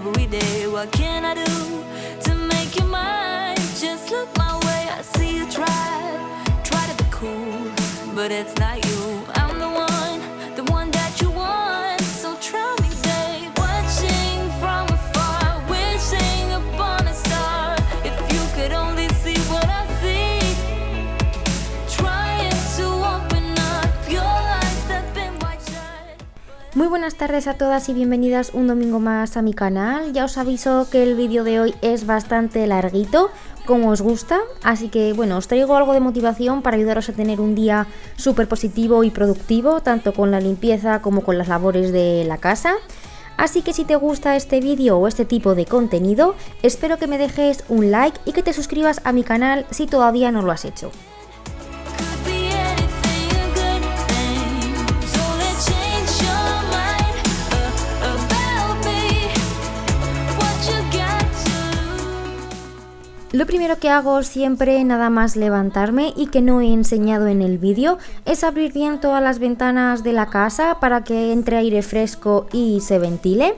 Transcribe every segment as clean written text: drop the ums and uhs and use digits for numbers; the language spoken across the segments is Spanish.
every day. What can I do to make you mine? Just look my way, I see you try to be cool, but it's not you. I'm the one that you want. So try me, babe. Watching from afar, wishing upon a star. If you could only see what I see, trying to open up your eyes that been wide shut. Muy buenas tardes a todas y bienvenidas un domingo más a mi canal. Ya os aviso que el vídeo de hoy es bastante larguito, como os gusta, así que bueno, os traigo algo de motivación para ayudaros a tener un día súper positivo y productivo, tanto con la limpieza como con las labores de la casa. Así que si te gusta este vídeo o este tipo de contenido, espero que me dejes un like y que te suscribas a mi canal si todavía no lo has hecho. Could be anything, a good thing. So let's change your mind about me. What you got to lose. Lo primero que hago siempre, nada más levantarme y que no he enseñado en el vídeo, es abrir bien todas las ventanas de la casa para que entre aire fresco y se ventile.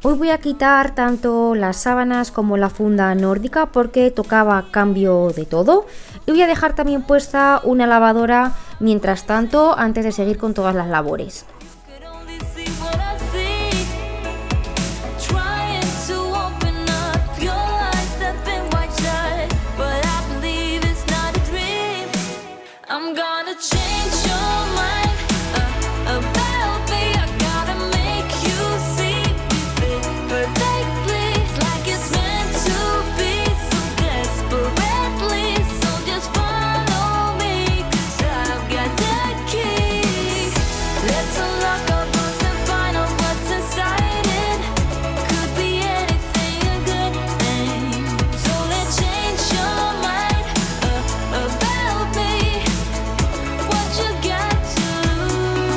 Hoy voy a quitar tanto las sábanas como la funda nórdica porque tocaba cambio de todo. Y voy a dejar también puesta una lavadora mientras tanto, antes de seguir con todas las labores. Could only see what I see. Trying to open up your eyes that been wide shut, but I believe it's not a dream. I'm gonna change your mind about me. I gotta make you see me fit perfectly, like it's meant to be, so desperately. So just follow me, 'cause I've got the key. Let's unlock our books and find out what's inside it. Could be anything, a good thing. So let's change your mind about me. What you got to lose.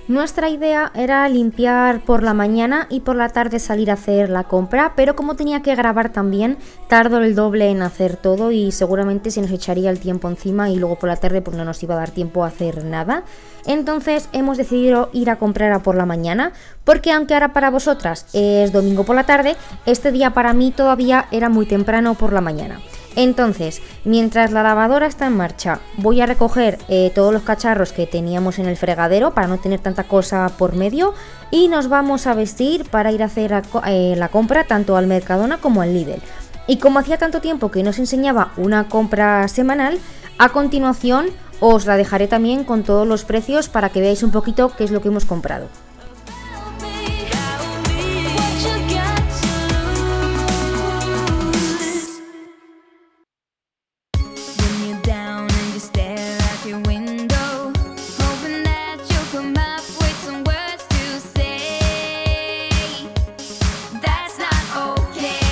Nuestra idea era limpiar por la mañana y por la tarde salir a hacer la compra, pero como tenía que grabar también, tardo el doble en hacer todo y seguramente se nos echaría el tiempo encima y luego por la tarde pues no nos iba a dar tiempo a hacer nada. Entonces hemos decidido ir a comprar a por la mañana, porque aunque ahora para vosotras es domingo por la tarde, este día para mí todavía era muy temprano por la mañana. Entonces, mientras la lavadora está en marcha, voy a recoger todos los cacharros que teníamos en el fregadero para no tener tanta cosa por medio y nos vamos a vestir para ir a hacer la compra tanto al Mercadona como al Lidl. Y como hacía tanto tiempo que no os enseñaba una compra semanal, a continuación os la dejaré también con todos los precios para que veáis un poquito qué es lo que hemos comprado. What you got to lose. When you're down and you stare out your window, hoping that you'll come up with some words to say. That's not okay.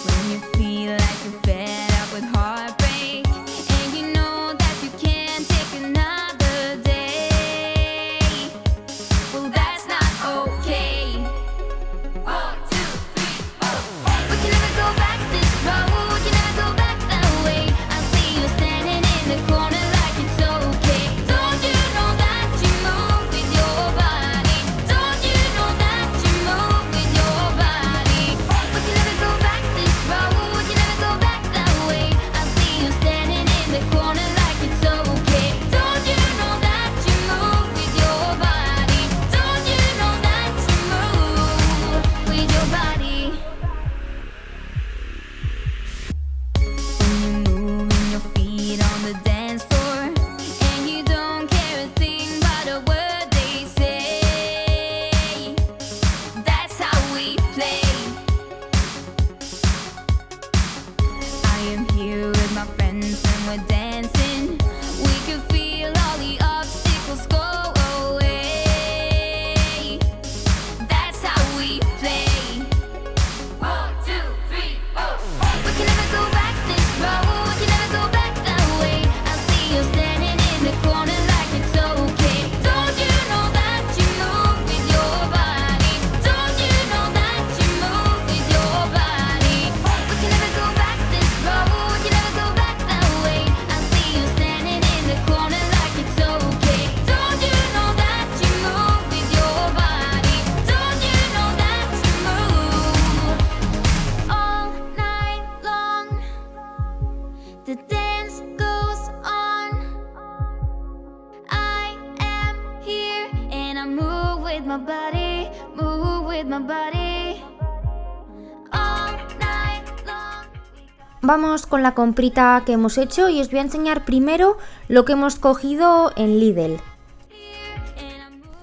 When you feel like you're fed up with heartbreak, and you know that you can't take another day. Vamos con la comprita que hemos hecho y os voy a enseñar primero lo que hemos cogido en Lidl.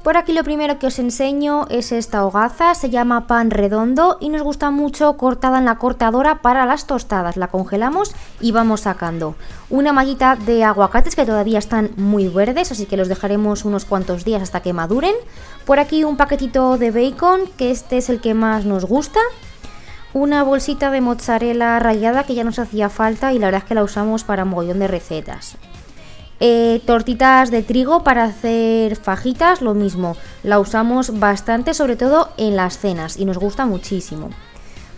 Por aquí lo primero que os enseño es esta hogaza, se llama pan redondo y nos gusta mucho cortada en la cortadora para las tostadas. La congelamos y vamos sacando. Una mallita de aguacates que todavía están muy verdes, así que los dejaremos unos cuantos días hasta que maduren. Por aquí un paquetito de bacon, que este es el que más nos gusta. Una bolsita de mozzarella rallada que ya nos hacía falta y la verdad es que la usamos para un mogollón de recetas. Tortitas de trigo para hacer fajitas, lo mismo, la usamos bastante, sobre todo en las cenas y nos gusta muchísimo.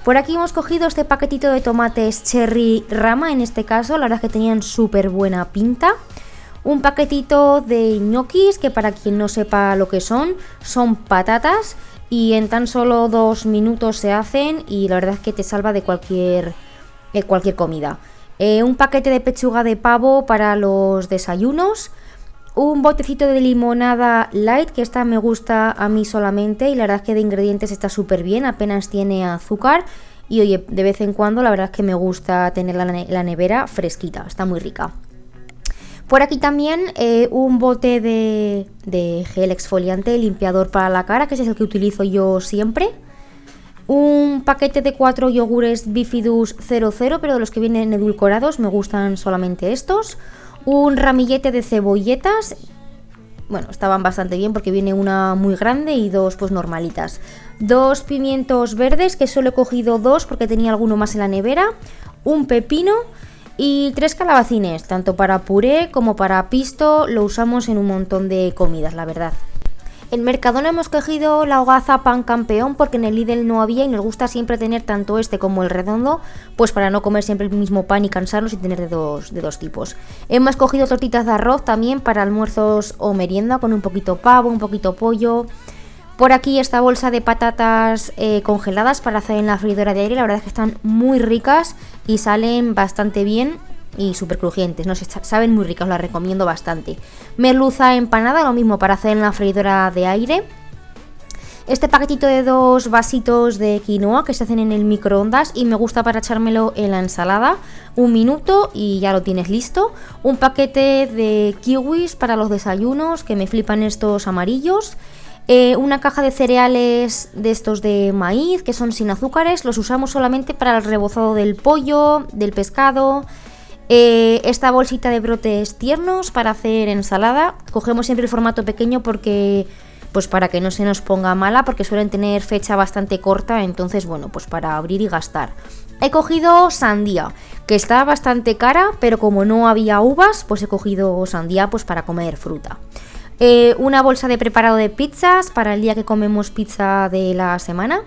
Por aquí hemos cogido este paquetito de tomates cherry rama, en este caso, la verdad es que tenían súper buena pinta. Un paquetito de ñoquis, que para quien no sepa lo que son patatas y en tan solo 2 minutos se hacen y la verdad es que te salva de cualquier comida. Un paquete de pechuga de pavo para los desayunos, un botecito de limonada light, que esta me gusta a mí solamente y la verdad es que de ingredientes está súper bien, apenas tiene azúcar y oye, de vez en cuando la verdad es que me gusta tenerla en la nevera fresquita, está muy rica. Por aquí también un bote de gel exfoliante limpiador para la cara, que ese es el que utilizo yo siempre. Un paquete de 4 yogures Bifidus 00, pero de los que vienen edulcorados, me gustan solamente estos. Un ramillete de cebolletas, bueno, estaban bastante bien porque viene una muy grande y 2 pues normalitas. 2 pimientos verdes, que solo he cogido 2 porque tenía alguno más en la nevera. Un pepino y 3 calabacines, tanto para puré como para pisto, lo usamos en un montón de comidas, la verdad. En Mercadona hemos cogido la hogaza pan campeón porque en el Lidl no había y nos gusta siempre tener tanto este como el redondo, pues para no comer siempre el mismo pan y cansarnos y tener de dos tipos. Hemos cogido tortitas de arroz también para almuerzos o merienda con un poquito pavo, un poquito pollo. Por aquí esta bolsa de patatas congeladas para hacer en la freidora de aire, la verdad es que están muy ricas y salen bastante bien. Y súper crujientes, no sé, saben muy ricas, os las recomiendo bastante. Merluza empanada, lo mismo para hacer en la freidora de aire. Este paquetito de 2 vasitos de quinoa que se hacen en el microondas y me gusta para echármelo en la ensalada. 1 minuto y ya lo tienes listo. Un paquete de kiwis para los desayunos, que me flipan estos amarillos. Una caja de cereales de estos de maíz, que son sin azúcares, los usamos solamente para el rebozado del pollo, del pescado. Esta bolsita de brotes tiernos para hacer ensalada, cogemos siempre el formato pequeño porque pues para que no se nos ponga mala, porque suelen tener fecha bastante corta, entonces bueno, pues para abrir y gastar. He cogido sandía, que está bastante cara, pero como no había uvas, pues he cogido sandía pues para comer fruta. Una bolsa de preparado de pizzas para el día que comemos pizza de la semana.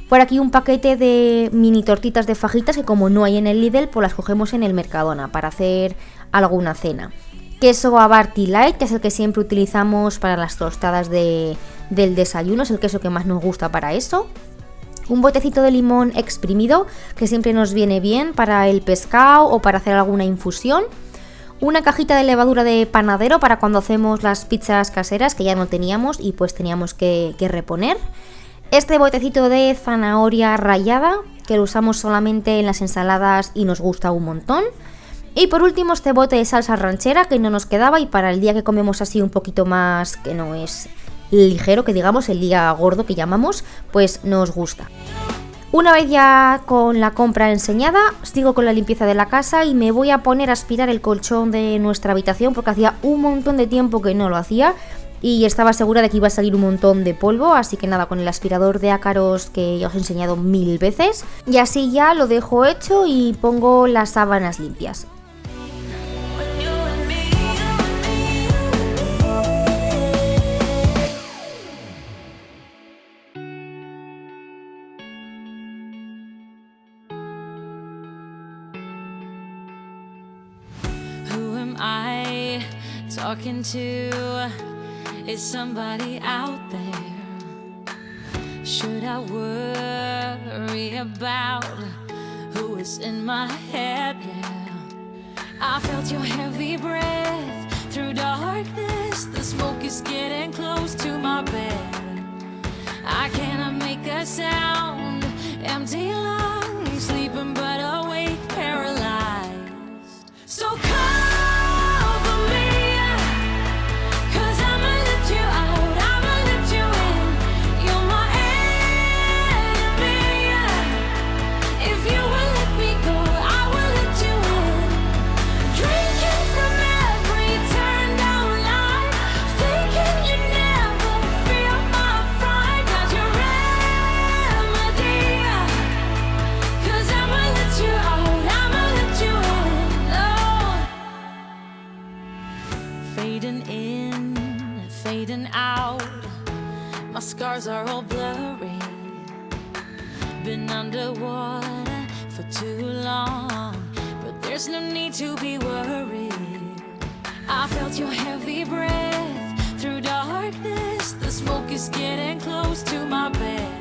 Por aquí un paquete de mini tortitas de fajitas que como no hay en el Lidl, pues las cogemos en el Mercadona para hacer alguna cena. Queso Abarty Light, que es el que siempre utilizamos para las tostadas del desayuno, es el queso que más nos gusta para eso. Un botecito de limón exprimido, que siempre nos viene bien para el pescado o para hacer alguna infusión. Una cajita de levadura de panadero para cuando hacemos las pizzas caseras, que ya no teníamos y pues teníamos que reponer. Este botecito de zanahoria rallada, que lo usamos solamente en las ensaladas y nos gusta un montón. Y por último este bote de salsa ranchera, que no nos quedaba y para el día que comemos así un poquito más, que no es ligero, que digamos el día gordo que llamamos, pues nos gusta. Una vez ya con la compra enseñada, sigo con la limpieza de la casa y me voy a poner a aspirar el colchón de nuestra habitación porque hacía un montón de tiempo que no lo hacía. Y estaba segura de que iba a salir un montón de polvo, así que nada, con el aspirador de ácaros que ya os he enseñado 1000 veces. Y así ya lo dejo hecho y pongo las sábanas limpias. Who am I talking to? Is somebody out there? Should I worry about who is in my head? Yeah, I felt your heavy breath through darkness. The smoke is getting close to my bed. I cannot make a sound. Empty lungs, sleeping but awake, paralyzed. been underwater for too long, but there's no need to be worried. I felt your heavy breath through darkness. The smoke is getting close to my bed.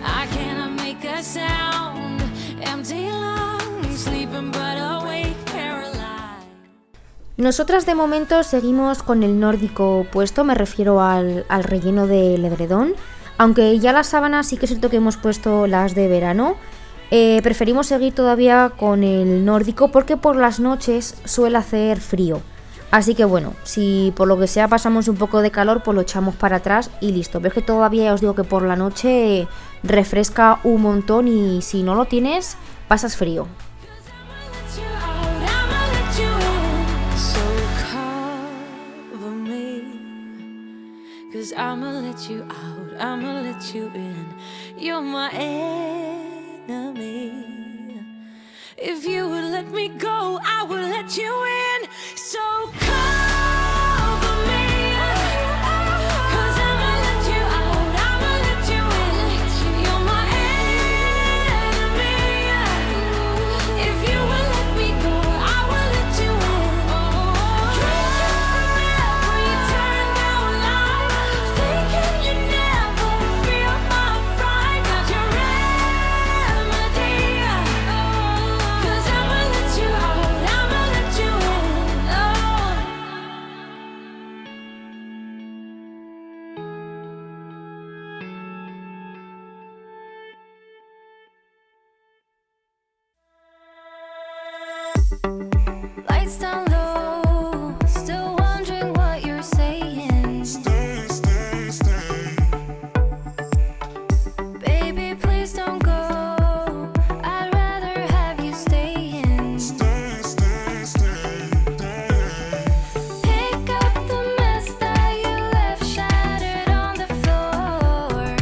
I cannot make a sound, empty lungs, sleeping but awake, paralyzed. Nosotras de momento seguimos con el nórdico puesto, me refiero al relleno del edredón, aunque ya las sábanas sí que es cierto que hemos puesto las de verano. Preferimos seguir todavía con el nórdico porque por las noches suele hacer frío. Así que bueno, si por lo que sea pasamos un poco de calor, pues lo echamos para atrás y listo. Pero es que todavía os digo que por la noche refresca un montón y si no lo tienes, pasas frío. I'ma let you out, I'ma let you in. You're my enemy. If you would let me go, I would let you in. So cover me, 'cause I'ma let you out, I'ma let you in. You're my enemy. If you would let me go, I would let you in. Drinking forever, you turn down light, thinking you never feel my fright. Got your remedy, 'cause I'ma let you out, I'ma let you in. Lights down low, still wondering what you're saying. Stay, stay, stay. Baby, please don't go. I'd rather have you staying. Stay, stay, stay. Pick up the mess that you left shattered on the floor.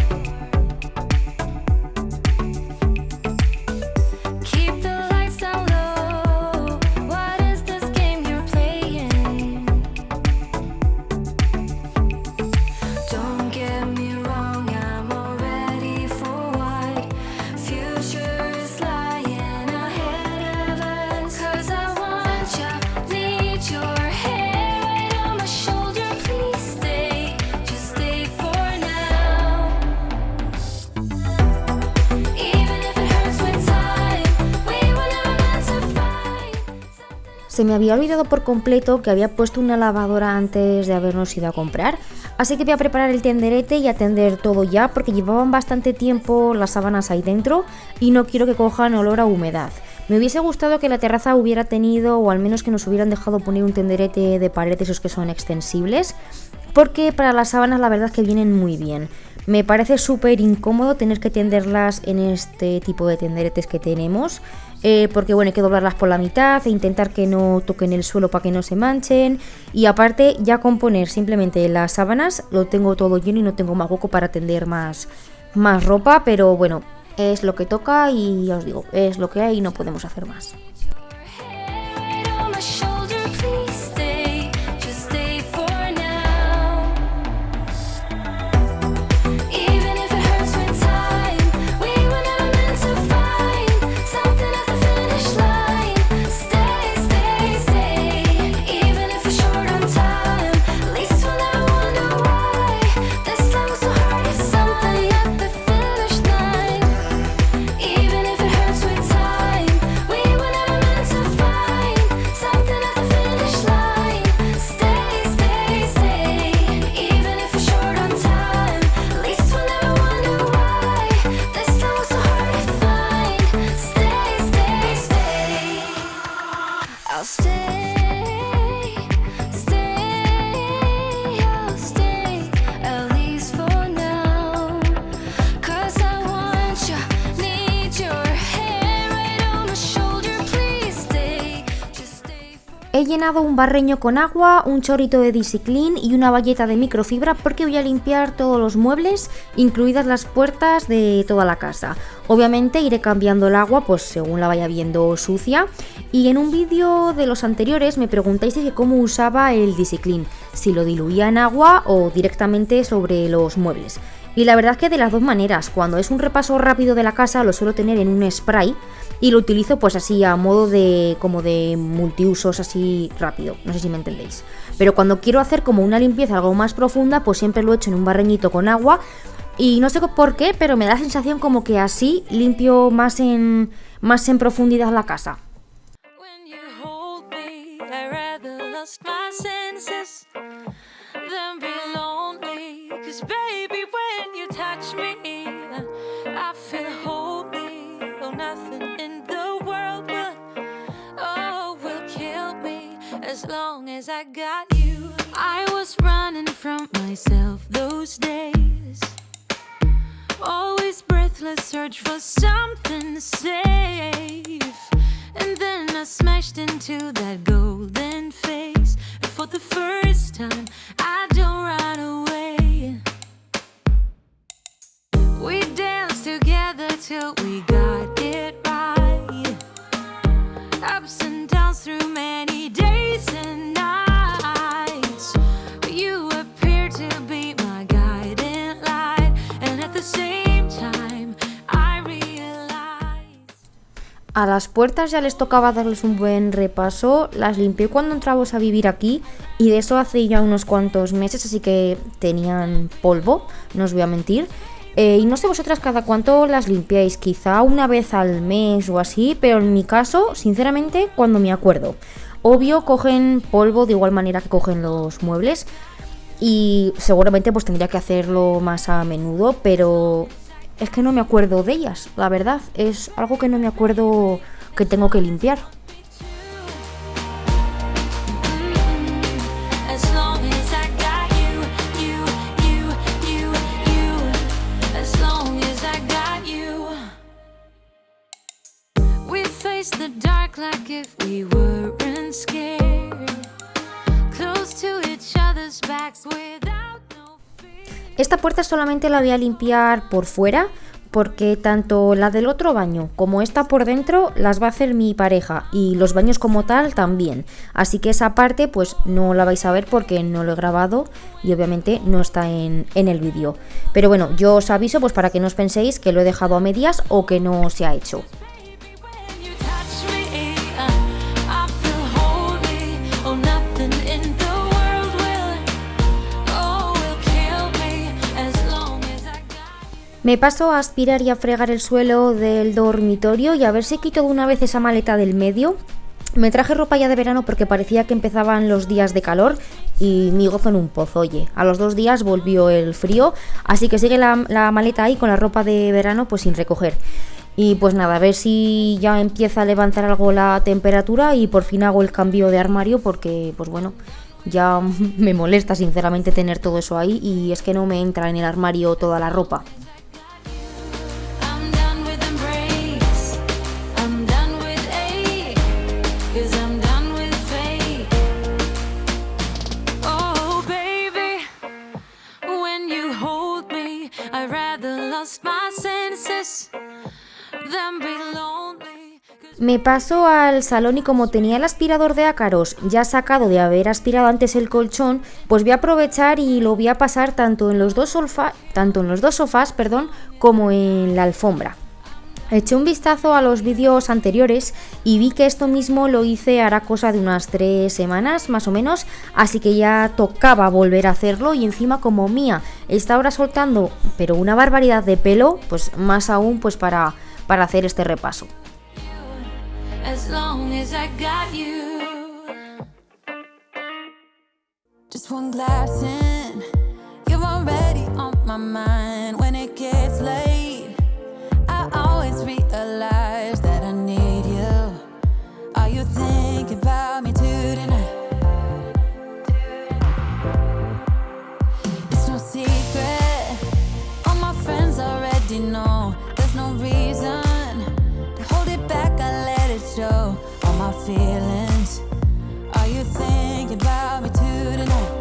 Keep the lights down low. What is this game you're playing? Don't get me wrong, I'm already for what future is lying ahead of us. 'Cause I want you, need your head on my shoulder. Please stay, just stay for now. Even if it hurts with time, we were never meant to fight. Se me había olvidado por completo que había puesto una lavadora antes de habernos ido a comprar, así que voy a preparar el tenderete y atender todo ya porque llevaban bastante tiempo las sábanas ahí dentro y no quiero que cojan olor a humedad. Me hubiese gustado que la terraza hubiera tenido, o al menos que nos hubieran dejado poner un tenderete de pared, esos que son extensibles, porque para las sábanas la verdad es que vienen muy bien. Me parece súper incómodo tener que tenderlas en este tipo de tenderetes que tenemos, porque bueno, hay que doblarlas por la mitad e intentar que no toquen el suelo para que no se manchen, y aparte ya con poner simplemente las sábanas lo tengo todo lleno y no tengo más hueco para tender más ropa, pero bueno, es lo que toca y ya os digo, es lo que hay y no podemos hacer más. Head on my shoulder, please stay, just stay for now. Even if it hurts with time, we were never meant to fight. Something at the finish line. Stay, stay, stay. Even if it's short on time, at least we'll never wonder why this love was so hard. If something at the finish line. Even if it hurts with time, we were never meant to fight. Something at the finish line. Stay, stay, stay. Even if it's short on time, at least we'll never wonder why this love was so hard to find. Stay, stay, stay. I'll stay, stay, I'll stay, at least for now. 'Cause I want you, need your hair right on my shoulder, please stay, just stay for He llenado un barreño con agua, un chorrito de Discicline y una bayeta de microfibra porque voy a limpiar todos los muebles, incluidas las puertas de toda la casa. Obviamente iré cambiando el agua pues según la vaya viendo sucia. Y en un vídeo de los anteriores me preguntáis de que cómo usaba el Discicline, si lo diluía en agua o directamente sobre los muebles. Y la verdad es que de las dos maneras, cuando es un repaso rápido de la casa lo suelo tener en un spray y lo utilizo pues así a modo de como de multiusos así rápido, no sé si me entendéis. Pero cuando quiero hacer como una limpieza algo más profunda, pues siempre lo echo en un barreñito con agua y no sé por qué, pero me da la sensación como que así limpio más en profundidad la casa. When you hold me, I rather lost my senses than be lonely. 'Cause baby, when you touch me, I feel holy. Oh, nothing in the world will kill me as long as I got you. I was running from myself those days, always breathless, search for something safe. And then I smashed into that golden face. And for the first time, I don't run away. We danced together till we got it right. Ups and downs through many days and nights. You appear to be my guiding light. And at the same time, I realized. A las puertas ya les tocaba darles un buen repaso, las limpié cuando entramos a vivir aquí y de eso hace ya unos cuantos meses, así que tenían polvo, no os voy a mentir. Y no sé vosotras cada cuánto las limpiáis, quizá una vez al mes o así, pero en mi caso, sinceramente, cuando me acuerdo. Obvio, cogen polvo de igual manera que cogen los muebles y seguramente pues tendría que hacerlo más a menudo, pero es que no me acuerdo de ellas, la verdad. Es algo que no me acuerdo que tengo que limpiar. As long as I got you, as long as I got you. We face the dark like if we weren't scared, close to each other's backs without no fear. Esta puerta solamente la voy a limpiar por fuera, porque tanto la del otro baño como esta por dentro las va a hacer mi pareja y los baños como tal también. Así que esa parte pues no la vais a ver porque no lo he grabado y obviamente no está en el vídeo. Pero bueno, yo os aviso pues para que no os penséis que lo he dejado a medias o que no se ha hecho. When you touch me, I feel holy. Oh, nothing in the world will kill me as long as I got. Me paso a aspirar y a fregar el suelo del dormitorio y a ver si quito de una vez esa maleta del medio. Me traje ropa ya de verano porque parecía que empezaban los días de calor y mi gozo en un pozo. Oye, a los 2 días volvió el frío, así que sigue la maleta ahí con la ropa de verano pues sin recoger. Y pues nada, a ver si ya empieza a levantar algo la temperatura y por fin hago el cambio de armario porque pues bueno, ya me molesta sinceramente tener todo eso ahí y es que no me entra en el armario toda la ropa. I'm done with embrace. I'm done with ache. 'Cause I'm done with fake. Oh, baby, when you hold me, I rather lost my senses than be lonely. Me paso al salón y como tenía el aspirador de ácaros ya sacado de haber aspirado antes el colchón, pues voy a aprovechar y lo voy a pasar tanto en los dos sofás, como en la alfombra. Eché un vistazo a los vídeos anteriores y vi que esto mismo lo hice hará cosa de unas 3 semanas más o menos, así que ya tocaba volver a hacerlo y encima como Mía está ahora soltando pero una barbaridad de pelo, pues más aún pues para hacer este repaso. As long as I got you. Just one glass in, you're already on my mind. When it gets late, I always realize that I need you. Are you thinking about me too tonight? It's no secret, all my friends already know. There's no reason to hold it back, I let it show. All my feelings, are you thinking about me too tonight?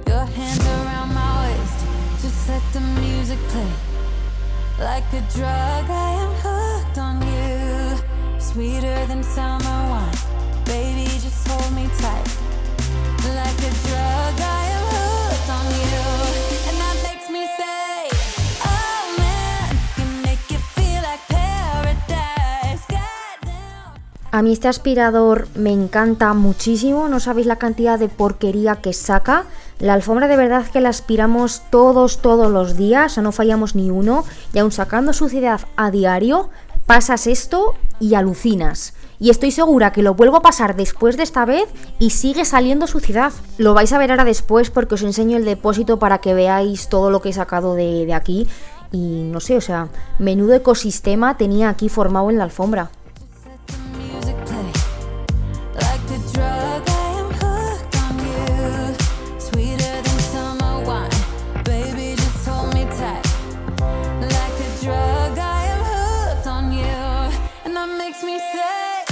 Your hands around my waist, just let the music play. Like a drug, I am hooked on you. Sweeter than summer wine, baby, just hold me tight. Like a drug, I am hooked on you. A mí este aspirador me encanta muchísimo, no sabéis la cantidad de porquería que saca. La alfombra de verdad que la aspiramos todos los días, o sea, no fallamos ni uno, y aún sacando suciedad a diario, pasas esto y alucinas. Y estoy segura que lo vuelvo a pasar después de esta vez y sigue saliendo suciedad. Lo vais a ver ahora después porque os enseño el depósito para que veáis todo lo que he sacado de aquí. Y no sé, o sea, menudo ecosistema tenía aquí formado en la alfombra. Music play like the drug. I am hooked on you, sweeter than summer wine. Baby, just hold me tight. Like the drug, I am hooked on you, and that makes me say,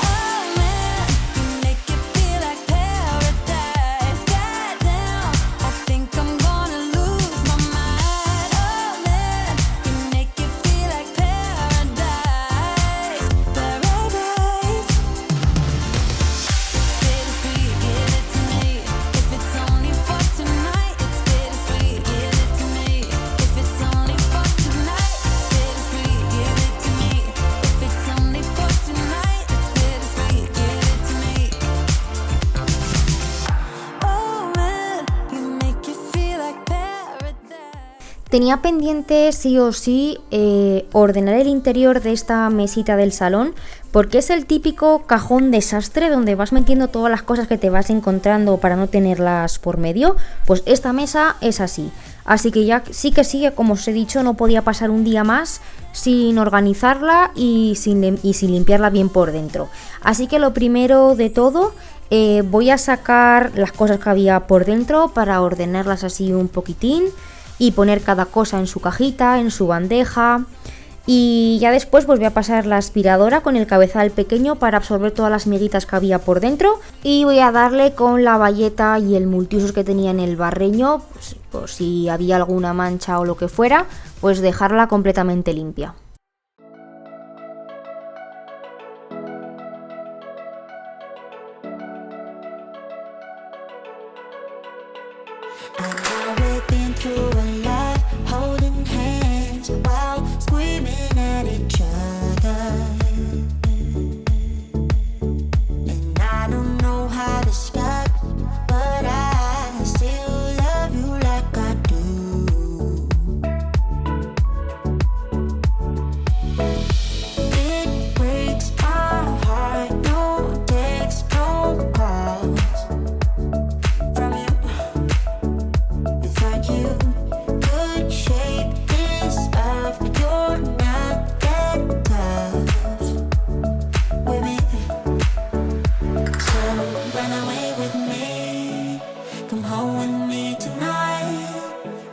oh man, you make it feel like paradise. Goddamn, I think I'm gonna lose my mind. Oh man, you make it feel like paradise. Paradise. Bittersweet, give it to me. If it's only for tonight, it's bittersweet, give it to me. If it's only for tonight, it's bittersweet, give it to me. If it's only for tonight, it's bittersweet, give it to me. Oh man, you make it feel like paradise. Tenía pendiente sí o sí ordenar el interior de esta mesita del salón, porque es el típico cajón desastre donde vas metiendo todas las cosas que te vas encontrando para no tenerlas por medio. Pues esta mesa es así. Así que ya sí que sigue, como os he dicho, no podía pasar un día más sin organizarla y sin limpiarla bien por dentro. Así que lo primero de todo, voy a sacar las cosas que había por dentro para ordenarlas así un poquitín y poner cada cosa en su cajita, en su bandeja. Y ya después pues voy a pasar la aspiradora con el cabezal pequeño para absorber todas las miguitas que había por dentro. Y voy a darle con la bayeta y el multiusos que tenía en el barreño, pues, por si había alguna mancha o lo que fuera, pues dejarla completamente limpia. Now we've been through a lot, holding hands while screaming at each other. And I don't know how to stop, but I still love you like I do. It breaks my heart, no text, no calls from you. Without you, could shape this up. You're not that tough with me. So run away with me. Come home with me tonight.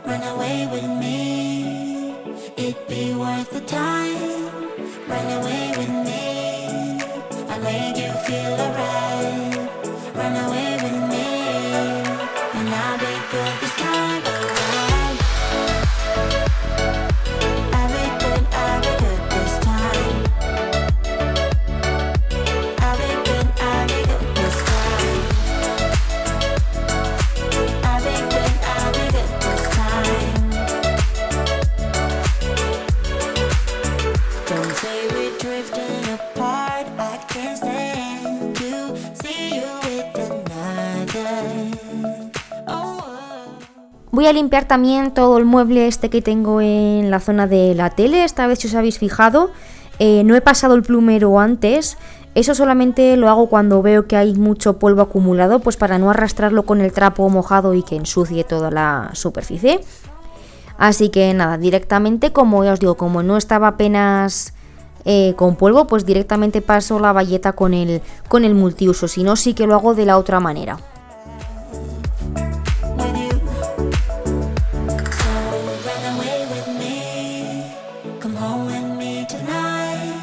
Run away with me. It'd be worth the time. Run away with me. I'll make you feel alright. Run away with me. And I'll be good this time around. I'll be good this time. I'll be good this time. I'll be good this time. Don't say we're drifting apart. I can't stand to see you with another. Voy a limpiar también todo el mueble este que tengo en la zona de la tele. Esta vez, si os habéis fijado, no he pasado el plumero antes. Eso solamente lo hago cuando veo que hay mucho polvo acumulado, pues para no arrastrarlo con el trapo mojado y que ensucie toda la superficie. Así que nada, directamente, como ya os digo, como no estaba apenas con polvo, pues directamente paso la bayeta con el multiuso. Si no, sí que lo hago de la otra manera. With you. So run away with me. Come home with me tonight.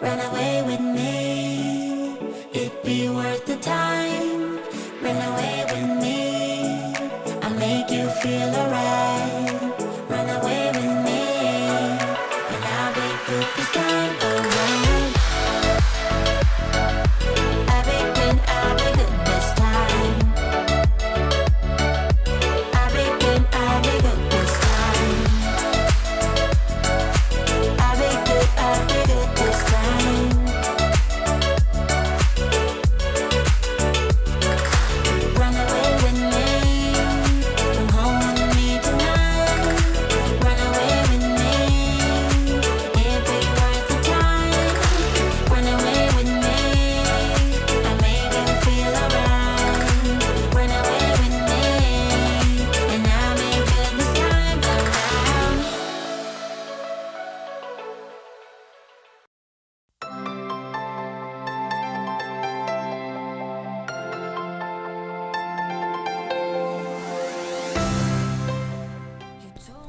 Run away with me. It'd be worth the time. Run away with me. I'll make you feel alright. Run away with me. And I'll be good this time around. I'll be good this time.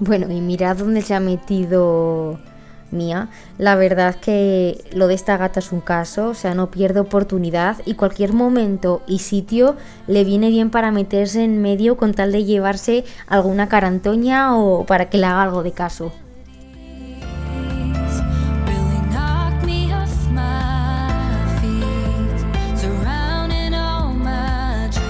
Bueno, y mirad dónde se ha metido Mía. La verdad que lo de esta gata es un caso, o sea, no pierde oportunidad y cualquier momento y sitio le viene bien para meterse en medio con tal de llevarse alguna carantoña o para que le haga algo de caso. Really knocked me off my feet, surrounding all my dreams.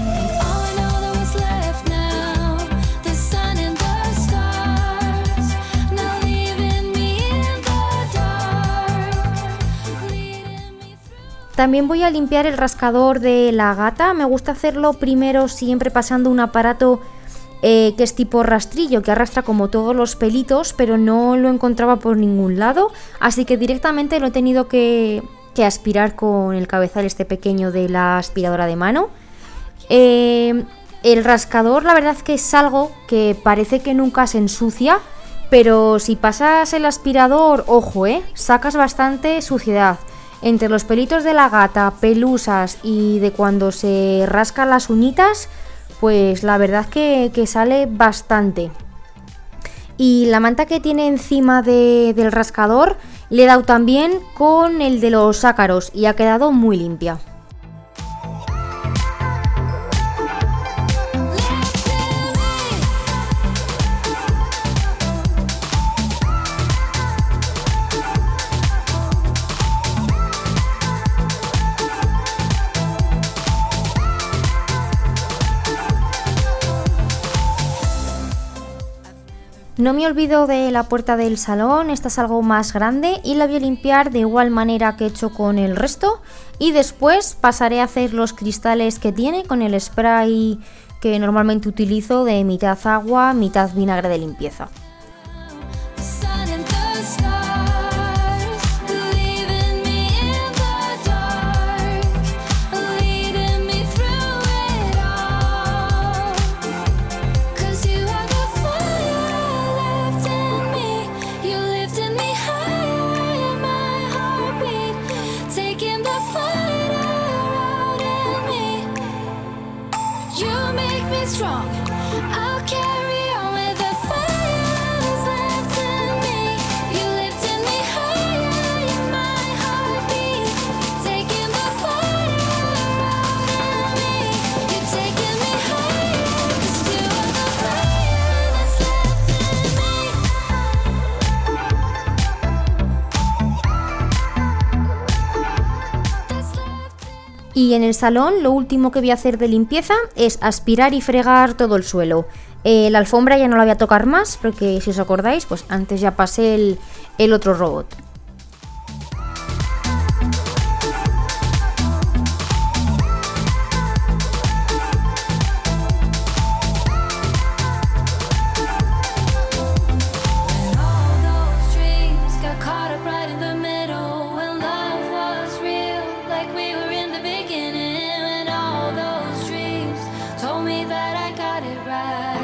And all I know that was left now, the sun and the stars, now leaving me in the dark, leading me through. También voy a limpiar el rascador de la gata. Me gusta hacerlo primero siempre pasando un aparato que es tipo rastrillo, que arrastra como todos los pelitos, pero no lo encontraba por ningún lado, así que directamente lo he tenido que aspirar con el cabezal este pequeño de la aspiradora de mano. El rascador, la verdad que es algo que parece que nunca se ensucia, pero si pasas el aspirador, ojo, sacas bastante suciedad. Entre los pelitos de la gata, pelusas y de cuando se rascan las uñitas, pues la verdad que sale bastante. Y la manta que tiene encima del rascador le he dado también con el de los ácaros y ha quedado muy limpia. No me olvido de la puerta del salón, esta es algo más grande y la voy a limpiar de igual manera que he hecho con el resto y después pasaré a hacer los cristales que tiene con el spray que normalmente utilizo de mitad agua, mitad vinagre de limpieza. The sun and the stars, leaving me in the dark, leading me through it all. 'Cause you are the fire left in me, you lifted me higher in my heartbeat, taking the fight out in me. You make me strong, I'll carry on with the fire that's left in me. You lifted me higher in my heartbeat, taking the fire out in me. You're taking me higher, 'cause you are the fire that's left in me. That's left in Y en el salón lo último que voy a hacer de limpieza es aspirar y fregar todo el suelo. La alfombra ya no la voy a tocar más porque si os acordáis, pues antes ya pasé el otro robot. When all those dreams got caught up right in the middle, when love was real, like we were in the beginning, when all those dreams told me that I got it right.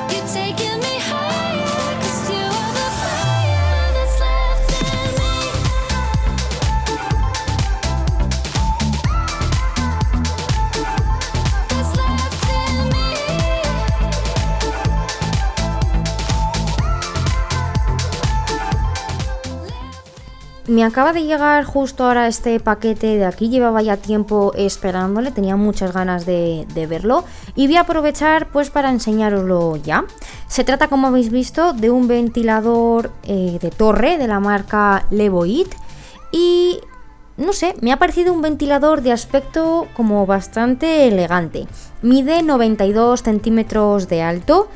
You're taking me higher, 'cause you are the fire that's left in me. That's left in me. Me acaba de llegar justo ahora este paquete de aquí, llevaba ya tiempo esperándole, tenía muchas ganas de verlo y voy a aprovechar pues para enseñároslo ya. Se trata, como habéis visto, de un ventilador de torre de la marca Levoit y no sé, me ha parecido un ventilador de aspecto como bastante elegante. Mide 92 centímetros de alto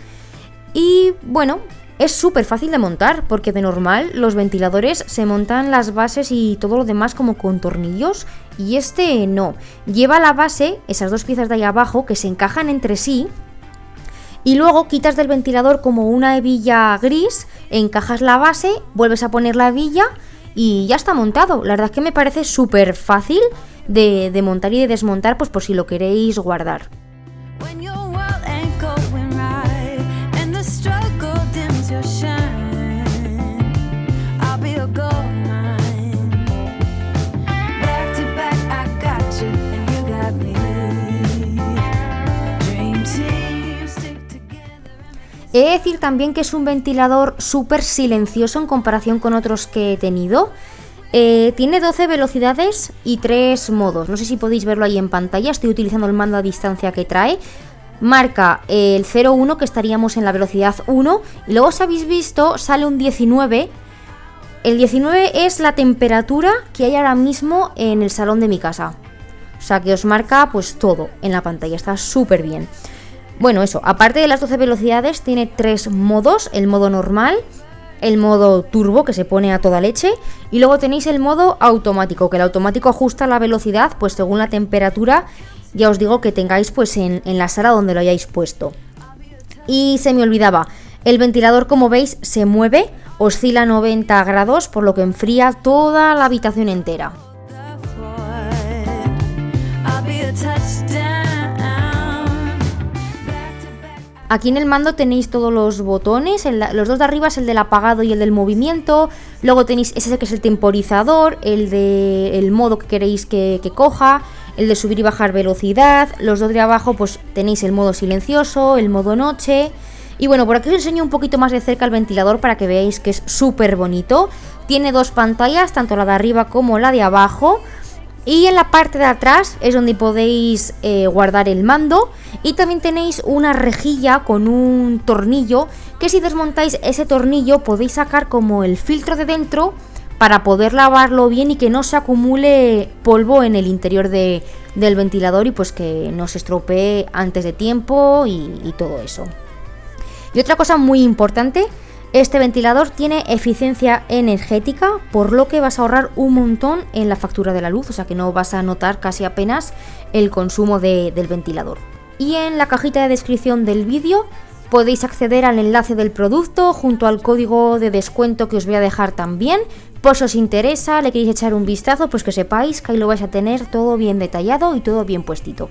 y bueno, es súper fácil de montar porque de normal los ventiladores se montan las bases y todo lo demás como con tornillos y este no. Lleva la base, esas dos piezas de ahí abajo que se encajan entre sí y luego quitas del ventilador como una hebilla gris, encajas la base, vuelves a poner la hebilla y ya está montado. La verdad es que me parece súper fácil de montar y de desmontar, pues por si lo queréis guardar. When your world ain't going right He de decir también que es un ventilador súper silencioso en comparación con otros que he tenido. Tiene 12 velocidades y 3 modos. No sé si podéis verlo ahí en pantalla. Estoy utilizando el mando a distancia que trae. Marca el 0,1, que estaríamos en la velocidad 1. Y luego, si habéis visto, sale un 19. El 19 es la temperatura que hay ahora mismo en el salón de mi casa. O sea que os marca pues todo en la pantalla. Está súper bien. Bueno, eso, aparte de las 12 velocidades, tiene 3 modos. El modo normal, el modo turbo, que se pone a toda leche, y luego tenéis el modo automático, que el automático ajusta la velocidad pues según la temperatura, ya os digo, que tengáis pues en la sala donde lo hayáis puesto. Y se me olvidaba, el ventilador, como veis, se mueve, oscila 90 grados, por lo que enfría toda la habitación entera. Aquí en el mando tenéis todos los botones, los dos de arriba es el del apagado y el del movimiento, luego tenéis ese que es el temporizador, el modo que queréis que coja, el de subir y bajar velocidad, los dos de abajo pues tenéis el modo silencioso, el modo noche. Y bueno, por aquí os enseño un poquito más de cerca el ventilador para que veáis que es súper bonito. Tiene 2 pantallas, tanto la de arriba como la de abajo. Y en la parte de atrás es donde podéis guardar el mando. Y también tenéis una rejilla con un tornillo, que si desmontáis ese tornillo podéis sacar como el filtro de dentro para poder lavarlo bien y que no se acumule polvo en el interior del ventilador y pues que no se estropee antes de tiempo y todo eso. Y otra cosa muy importante, este ventilador tiene eficiencia energética, por lo que vas a ahorrar un montón en la factura de la luz, o sea que no vas a notar casi apenas el consumo del ventilador. Y en la cajita de descripción del vídeo podéis acceder al enlace del producto junto al código de descuento que os voy a dejar también. Por si os interesa, le queréis echar un vistazo, pues que sepáis que ahí lo vais a tener todo bien detallado y todo bien puestito.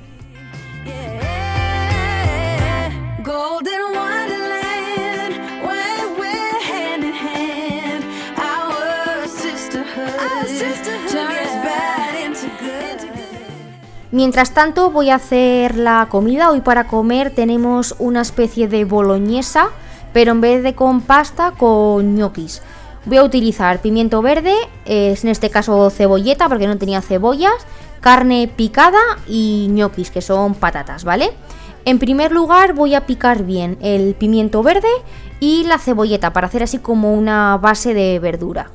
Mientras tanto voy a hacer la comida. Hoy para comer tenemos una especie de boloñesa, pero en vez de con pasta, con ñoquis. Voy a utilizar pimiento verde, en este caso cebolleta porque no tenía cebollas, carne picada y ñoquis, que son patatas, ¿vale? En primer lugar voy a picar bien el pimiento verde y la cebolleta para hacer así como una base de verdura.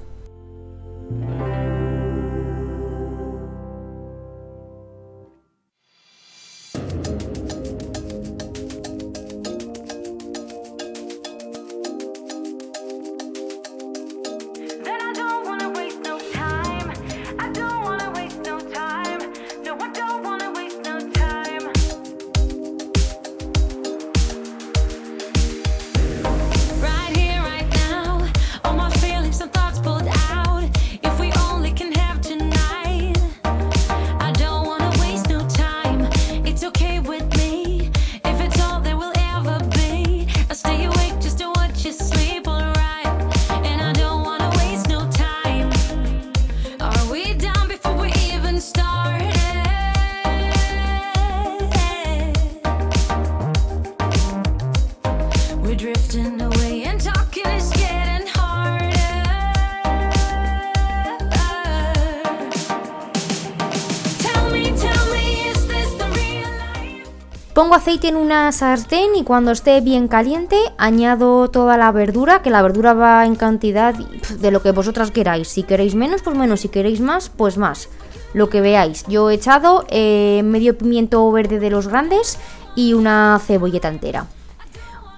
Pongo aceite en una sartén y cuando esté bien caliente añado toda la verdura, que la verdura va en cantidad de lo que vosotras queráis. Si queréis menos, pues menos, si queréis más, pues más, lo que veáis. Yo he echado medio pimiento verde de los grandes y una cebolleta entera.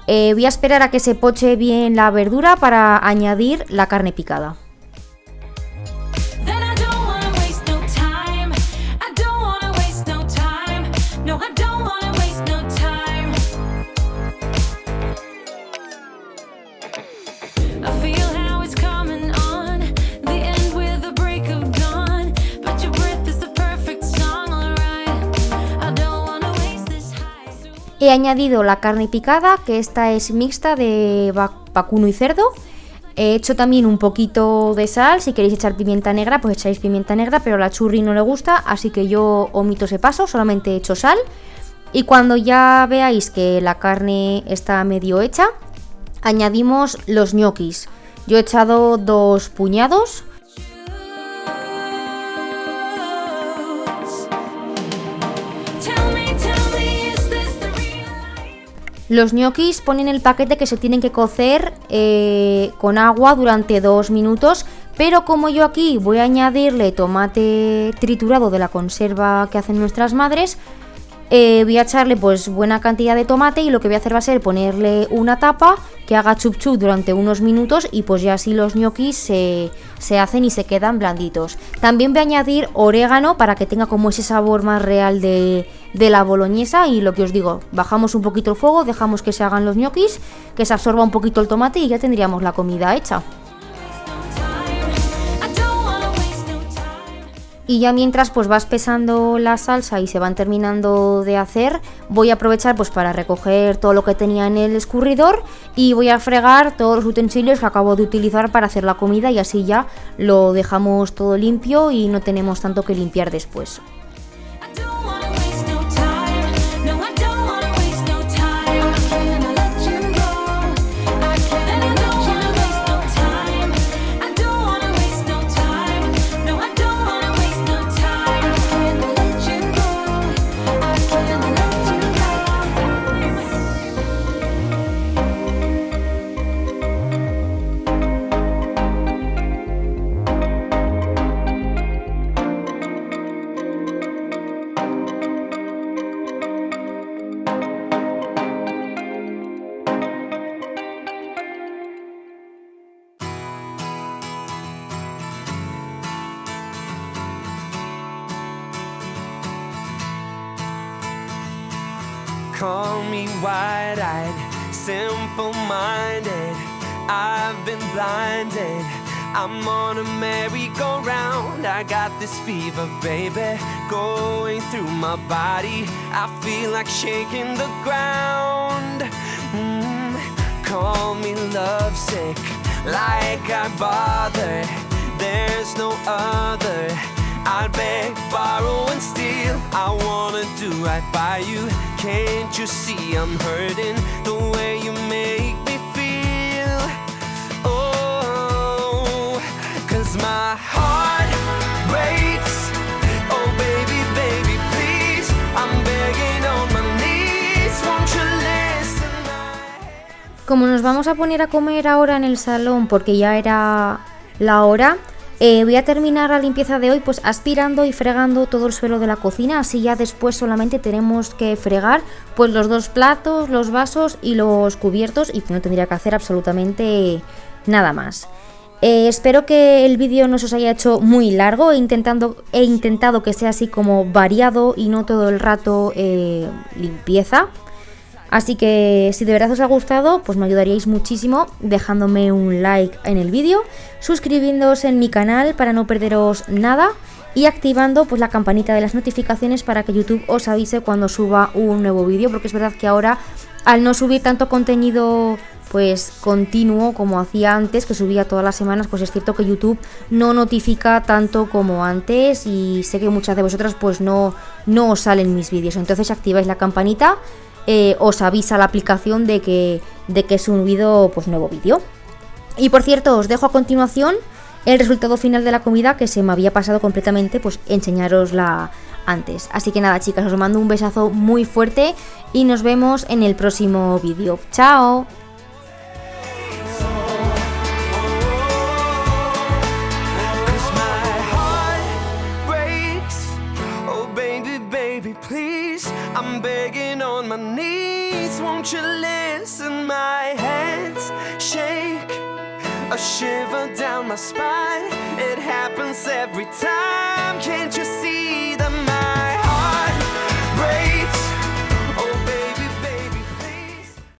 Voy a esperar a que se poche bien la verdura para añadir la carne picada. He añadido la carne picada, que esta es mixta de vacuno y cerdo. He hecho también un poquito de sal. Si queréis echar pimienta negra, pues echáis pimienta negra, pero a la churri no le gusta, así que yo omito ese paso, solamente he hecho sal. Y cuando ya veáis que la carne está medio hecha, añadimos los ñoquis. Yo he echado 2 puñados. Los ñoquis ponen el paquete que se tienen que cocer con agua durante 2 minutos, pero como yo aquí voy a añadirle tomate triturado de la conserva que hacen nuestras madres, voy a echarle pues buena cantidad de tomate y lo que voy a hacer va a ser ponerle una tapa que haga chup chup durante unos minutos y pues ya así los ñoquis se hacen y se quedan blanditos. También voy a añadir orégano para que tenga como ese sabor más real de la boloñesa y lo que os digo, bajamos un poquito el fuego, dejamos que se hagan los ñoquis, que se absorba un poquito el tomate y ya tendríamos la comida hecha. Y ya mientras pues va espesando la salsa y se van terminando de hacer, voy a aprovechar pues para recoger todo lo que tenía en el escurridor y voy a fregar todos los utensilios que acabo de utilizar para hacer la comida y así ya lo dejamos todo limpio y no tenemos tanto que limpiar después. Call me wide-eyed, simple-minded. I've been blinded. I'm on a merry-go-round. I got this fever, baby, going through my body. I feel like shaking the ground. Call me lovesick, like I bother. There's no other. I'd beg, borrow and steal. I wanna do right by you. Can't you see I'm hurting the way you make me feel? Oh, 'cause my heart breaks. Oh baby, baby, please. I'm begging on my knees. Won't you listen? Como nos vamos a poner a comer ahora en el salón porque ya era la hora, voy a terminar la limpieza de hoy pues aspirando y fregando todo el suelo de la cocina, así ya después solamente tenemos que fregar pues los 2 platos, los vasos y los cubiertos y no tendría que hacer absolutamente nada más. Espero que el vídeo no se os haya hecho muy largo, he intentado que sea así como variado y no todo el rato limpieza. Así que si de verdad os ha gustado, pues me ayudaríais muchísimo dejándome un like en el vídeo, suscribiéndoos en mi canal para no perderos nada y activando pues la campanita de las notificaciones para que YouTube os avise cuando suba un nuevo vídeo, porque es verdad que ahora al no subir tanto contenido pues continuo como hacía antes, que subía todas las semanas, pues es cierto que YouTube no notifica tanto como antes y sé que muchas de vosotras pues no os salen mis vídeos, entonces activáis la campanita. Os avisa la aplicación de que he subido pues nuevo vídeo. Y por cierto, os dejo a continuación el resultado final de la comida, que se me había pasado completamente pues enseñarosla antes. Así que nada, chicas, os mando un besazo muy fuerte y nos vemos en el próximo vídeo. ¡Chao! 'Cause my heart breaks. Oh baby, baby, please. I'm begging on my knees. Won't you listen? My hands shake, a shiver down my spine. It happens every time. Can't you see the